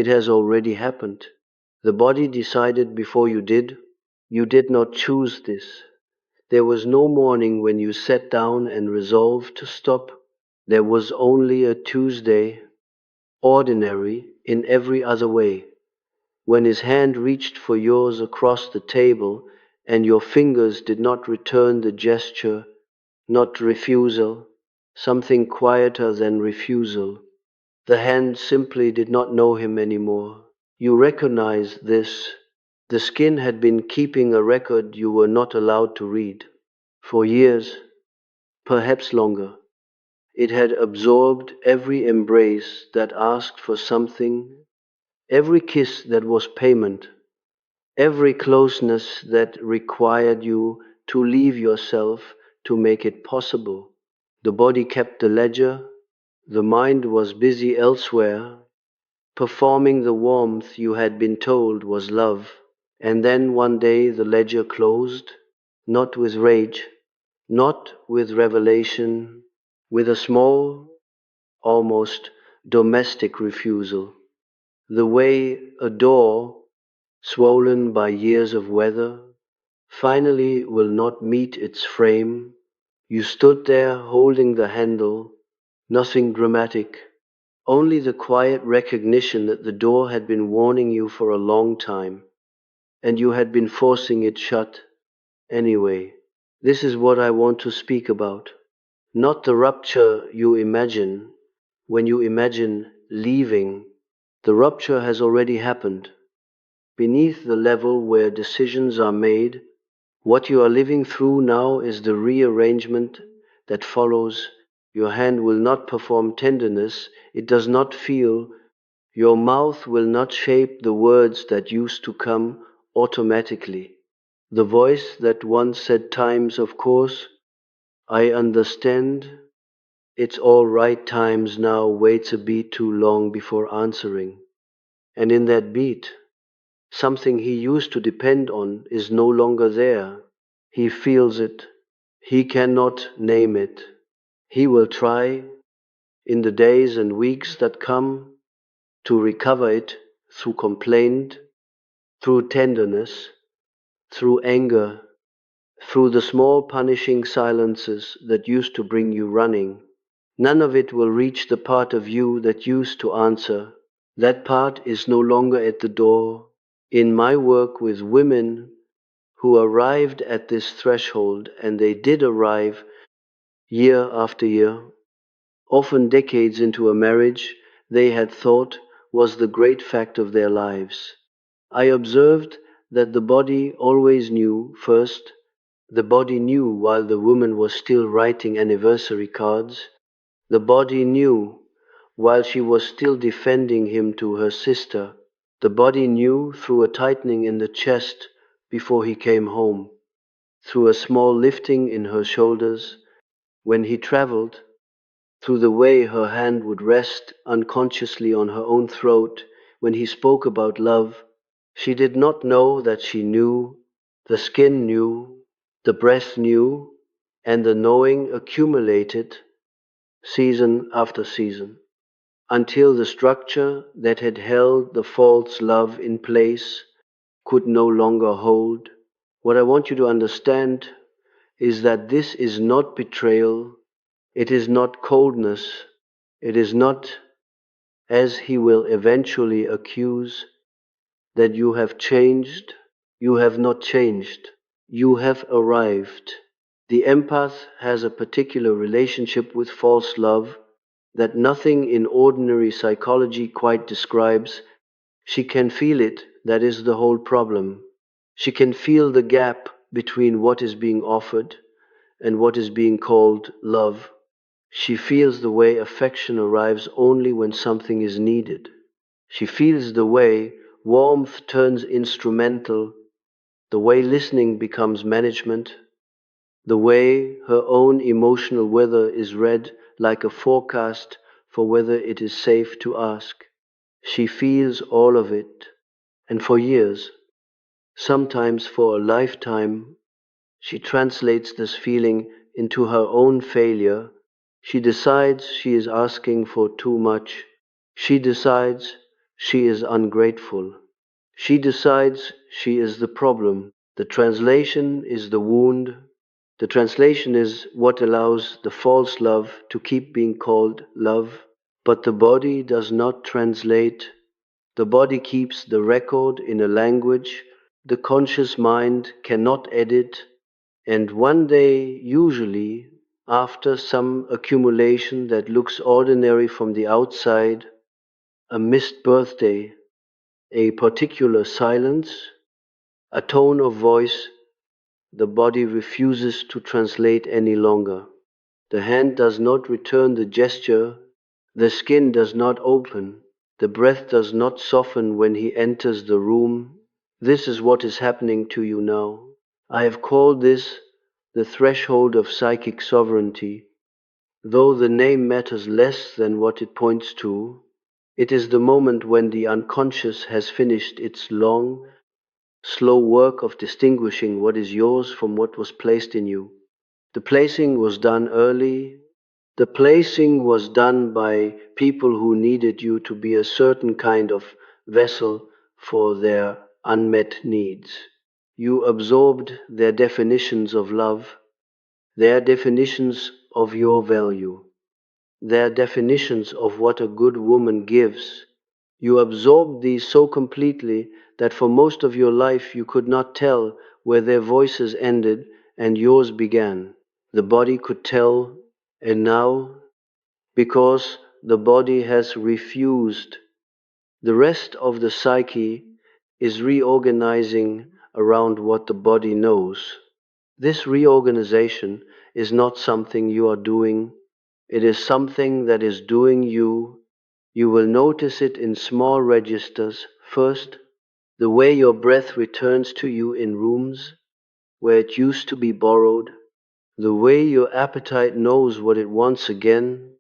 It has already happened. The body decided before you did. You did not choose this. There was no morning when you sat down and resolved to stop. There was only a Tuesday, ordinary in every other way, when his hand reached for yours across the table and your fingers did not return the gesture, not refusal, something quieter than refusal. The hand simply did not know him anymore. You recognized this. The skin had been keeping a record you were not allowed to read. For years, perhaps longer, it had absorbed every embrace that asked for something, every kiss that was payment, every closeness that required you to leave yourself to make it possible. The body kept the ledger, the mind was busy elsewhere, performing the warmth you had been told was love. And then one day the ledger closed, not with rage, not with revelation, with a small, almost domestic refusal. The way a door, swollen by years of weather, finally will not meet its frame. You stood there holding the handle, nothing dramatic, only the quiet recognition that the door had been warning you for a long time, and you had been forcing it shut anyway. This is what I want to speak about. Not the rupture you imagine when you imagine leaving. The rupture has already happened. Beneath the level where decisions are made, what you are living through now is the rearrangement that follows. Your hand will not perform tenderness, it does not feel. Your mouth will not shape the words that used to come automatically. The voice that once said times, of course, I understand, it's all right times now waits a beat too long before answering. And in that beat, something he used to depend on is no longer there. He feels it. He cannot name it. He will try, in the days and weeks that come, to recover it through complaint, through tenderness, through anger, through the small punishing silences that used to bring you running. None of it will reach the part of you that used to answer. That part is no longer at the door. In my work with women who arrived at this threshold, and they did arrive year after year, often decades into a marriage they had thought was the great fact of their lives, I observed that the body always knew first. The body knew while the woman was still writing anniversary cards. The body knew while she was still defending him to her sister. The body knew through a tightening in the chest before he came home, through a small lifting in her shoulders when he traveled, through the way her hand would rest unconsciously on her own throat when he spoke about love. She did not know that she knew. The skin knew, the breath knew, and the knowing accumulated season after season, until the structure that had held the false love in place could no longer hold. What I want you to understand is that this is not betrayal, it is not coldness, it is not, as he will eventually accuse, that you have changed. You have not changed. You have arrived. The empath has a particular relationship with false love that nothing in ordinary psychology quite describes. She can feel it, that is the whole problem. She can feel the gap between what is being offered and what is being called love. She feels the way affection arrives only when something is needed. She feels the way warmth turns instrumental, the way listening becomes management, the way her own emotional weather is read like a forecast for whether it is safe to ask. She feels all of it, and for years, sometimes for a lifetime, she translates this feeling into her own failure. She decides she is asking for too much. She decides she is ungrateful. She decides she is the problem. The translation is the wound. The translation is what allows the false love to keep being called love. But the body does not translate. The body keeps the record in a language the conscious mind cannot edit, and one day, usually, after some accumulation that looks ordinary from the outside, a missed birthday, a particular silence, a tone of voice, the body refuses to translate any longer. The hand does not return the gesture, the skin does not open, the breath does not soften when he enters the room. This is what is happening to you now. I have called this the threshold of psychic sovereignty. Though the name matters less than what it points to, it is the moment when the unconscious has finished its long, slow work of distinguishing what is yours from what was placed in you. The placing was done early. The placing was done by people who needed you to be a certain kind of vessel for their unmet needs. You absorbed their definitions of love, their definitions of your value, their definitions of what a good woman gives. You absorbed these so completely that for most of your life you could not tell where their voices ended and yours began. The body could tell, and now, because the body has refused, the rest of the psyche is reorganizing around what the body knows. This reorganization is not something you are doing, it is something that is doing you. You will notice it in small registers. First, the way your breath returns to you in rooms where it used to be borrowed, the way your appetite knows what it wants again,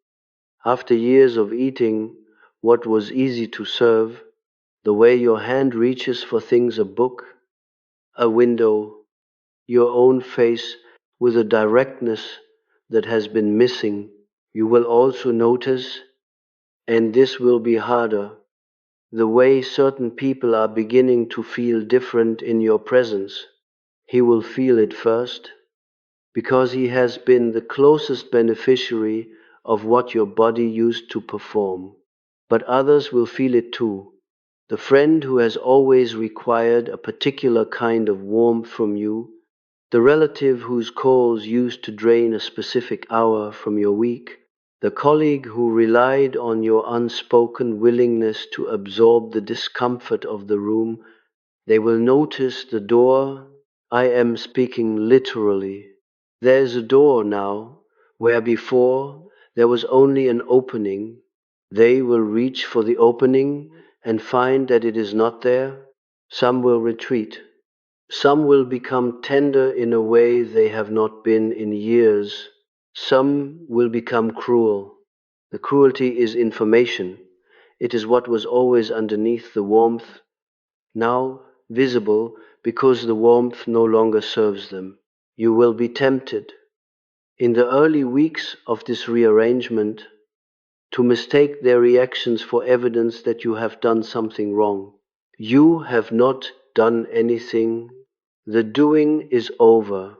after years of eating what was easy to serve, the way your hand reaches for things, a book, a window, your own face with a directness that has been missing. You will also notice, and this will be harder, the way certain people are beginning to feel different in your presence. He will feel it first, because he has been the closest beneficiary of what your body used to perform. But others will feel it too. The friend who has always required a particular kind of warmth from you, the relative whose calls used to drain a specific hour from your week, the colleague who relied on your unspoken willingness to absorb the discomfort of the room, they will notice the door. I am speaking literally. There is a door now, where before there was only an opening. They will reach for the opening and find that it is not there. Some will retreat. Some will become tender in a way they have not been in years. Some will become cruel. The cruelty is information. It is what was always underneath the warmth, now visible because the warmth no longer serves them. You will be tempted, in the early weeks of this rearrangement, to mistake their reactions for evidence that you have done something wrong. You have not done anything. The doing is over.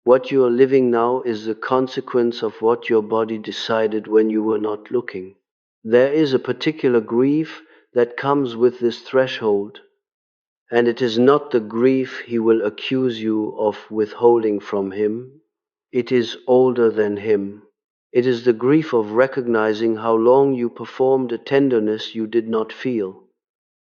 What you are living now is the consequence of what your body decided when you were not looking. There is a particular grief that comes with this threshold, and it is not the grief he will accuse you of withholding from him. It is older than him. It is the grief of recognizing how long you performed a tenderness you did not feel,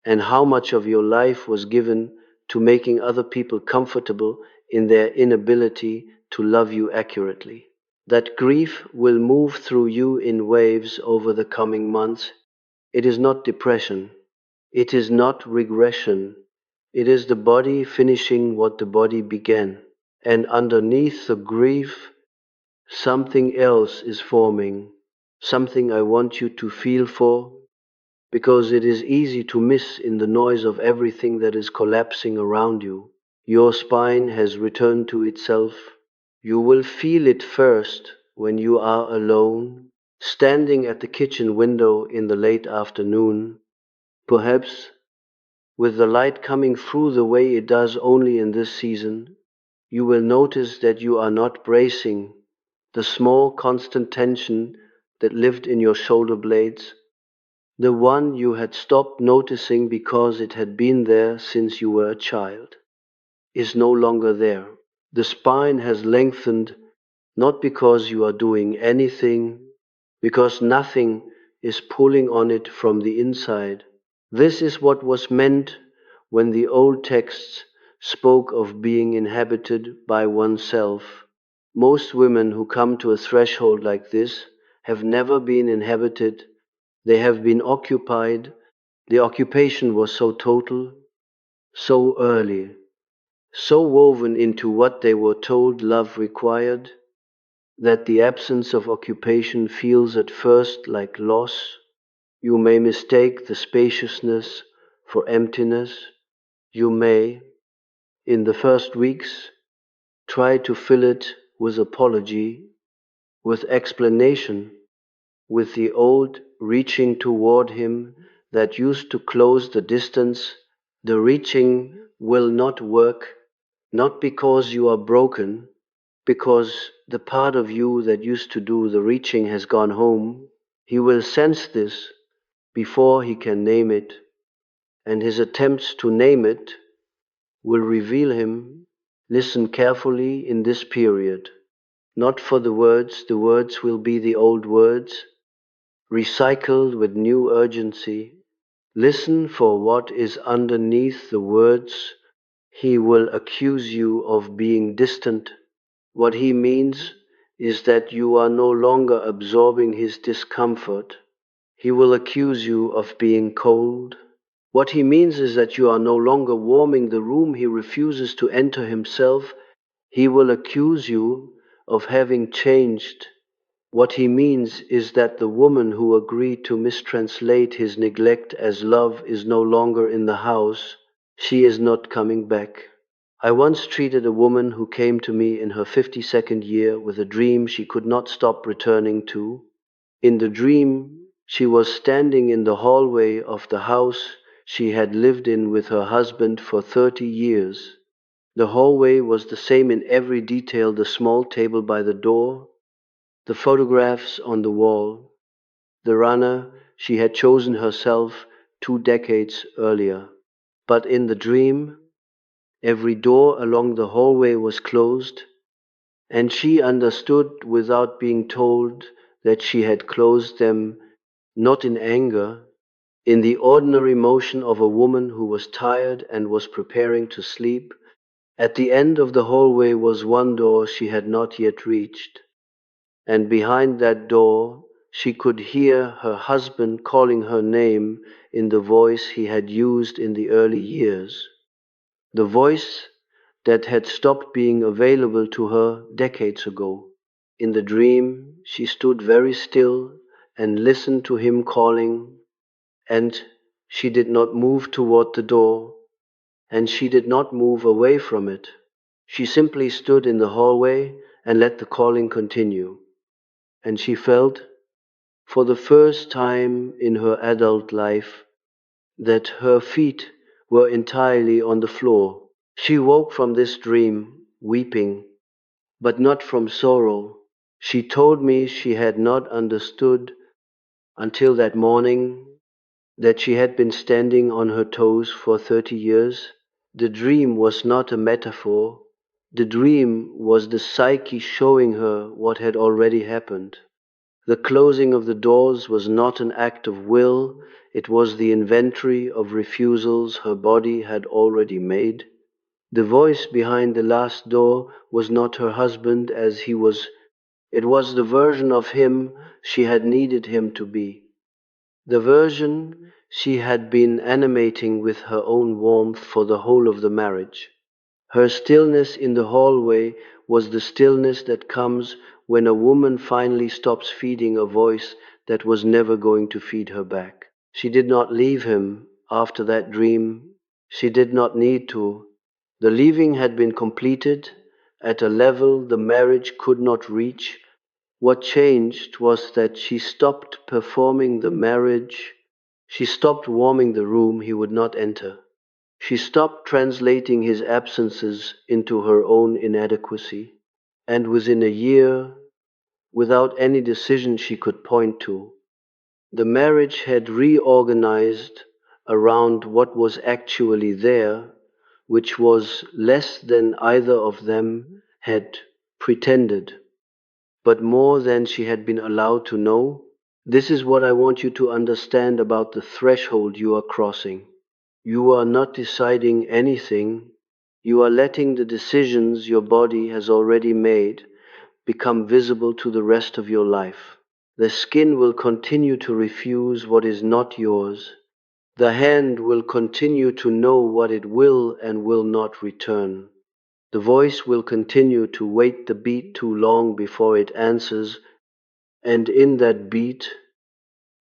and how much of your life was given to making other people comfortable in their inability to love you accurately. That grief will move through you in waves over the coming months. It is not depression. It is not regression. It is the body finishing what the body began. And underneath the grief, something else is forming, something I want you to feel for, because it is easy to miss in the noise of everything that is collapsing around you. Your spine has returned to itself. You will feel it first when you are alone, standing at the kitchen window in the late afternoon, Perhaps with the light coming through the way it does only in this season, you will notice that you are not bracing the small constant tension that lived in your shoulder blades, the one you had stopped noticing because it had been there since you were a child, is no longer there. The spine has lengthened not because you are doing anything, because nothing is pulling on it from the inside. This is what was meant when the old texts spoke of being inhabited by oneself. Most women who come to a threshold like this have never been inhabited, they have been occupied. The occupation was so total, so early, so woven into what they were told love required, that the absence of occupation feels at first like loss. You may mistake the spaciousness for emptiness. You may, in the first weeks, try to fill it with apology, with explanation, with the old reaching toward him that used to close the distance. The reaching will not work, not because you are broken, because the part of you that used to do the reaching has gone home. He will sense this before he can name it, and his attempts to name it will reveal him. Listen carefully in this period. Not for the words will be the old words, recycled with new urgency. Listen for what is underneath the words. He will accuse you of being distant. What he means is that you are no longer absorbing his discomfort. He will accuse you of being cold. What he means is that you are no longer warming the room he refuses to enter himself. He will accuse you of having changed. What he means is that the woman who agreed to mistranslate his neglect as love is no longer in the house. She is not coming back. I once treated a woman who came to me in her 52nd year with a dream she could not stop returning to. In the dream, she was standing in the hallway of the house she had lived in with her husband for 30 years. The hallway was the same in every detail: the small table by the door, the photographs on the wall, the runner she had chosen herself 2 decades earlier. But in the dream, every door along the hallway was closed, and she understood without being told that she had closed them, not in anger, in the ordinary motion of a woman who was tired and was preparing to sleep. At the end of the hallway was one door she had not yet reached, and behind that door she could hear her husband calling her name in the voice he had used in the early years, the voice that had stopped being available to her decades ago. In the dream, she stood very still and listened to him calling, and she did not move toward the door, and she did not move away from it. She simply stood in the hallway and let the calling continue. And she felt, for the first time in her adult life, that her feet were entirely on the floor. She woke from this dream, weeping, but not from sorrow. She told me she had not understood until that morning that she had been standing on her toes for 30 years. The dream was not a metaphor. The dream was the psyche showing her what had already happened. The closing of the doors was not an act of will, it was the inventory of refusals her body had already made. The voice behind the last door was not her husband as he was, it was the version of him she had needed him to be. The version she had been animating with her own warmth for the whole of the marriage. Her stillness in the hallway was the stillness that comes when a woman finally stops feeding a voice that was never going to feed her back. She did not leave him after that dream. She did not need to. The leaving had been completed at a level the marriage could not reach. What changed was that she stopped performing the marriage She stopped warming the room he would not enter. She stopped translating his absences into her own inadequacy. And within a year, without any decision she could point to, the marriage had reorganized around what was actually there, which was less than either of them had pretended, but more than she had been allowed to know. This is what I want you to understand about the threshold you are crossing. You are not deciding anything, you are letting the decisions your body has already made become visible to the rest of your life. The skin will continue to refuse what is not yours. The hand will continue to know what it will and will not return. The voice will continue to wait the beat too long before it answers, and in that beat,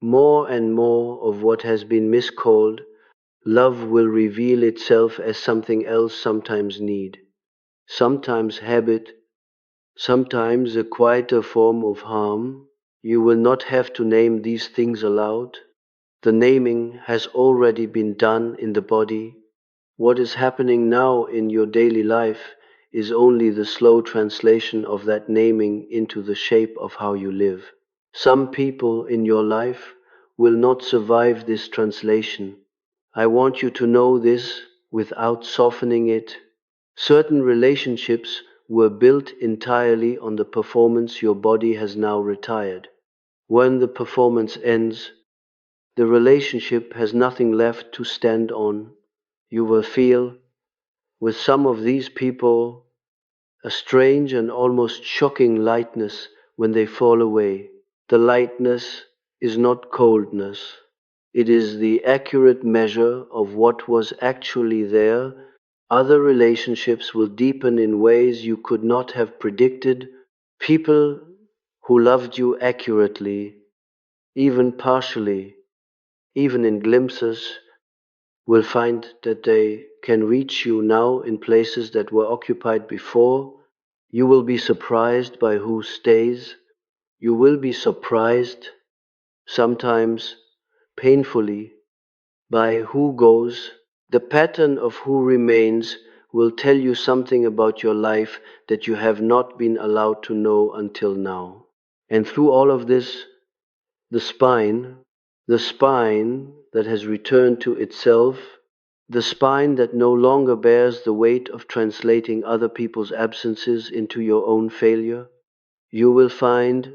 more and more of what has been miscalled love will reveal itself as something else, sometimes need, sometimes habit, sometimes a quieter form of harm. You will not have to name these things aloud. The naming has already been done in the body. What is happening now in your daily life is only the slow translation of that naming into the shape of how you live. Some people in your life will not survive this translation. I want you to know this without softening it. Certain relationships were built entirely on the performance your body has now retired. When the performance ends, the relationship has nothing left to stand on. You will feel, with some of these people, a strange and almost shocking lightness when they fall away. The lightness is not coldness. It is the accurate measure of what was actually there. Other relationships will deepen in ways you could not have predicted. People who loved you accurately, even partially, even in glimpses, will find that they can reach you now in places that were occupied before. You will be surprised by who stays. You will be surprised, sometimes painfully, by who goes. The pattern of who remains will tell you something about your life that you have not been allowed to know until now. And through all of this, the spine, the spine that has returned to itself, the spine that no longer bears the weight of translating other people's absences into your own failure, you will find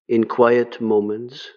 in quiet moments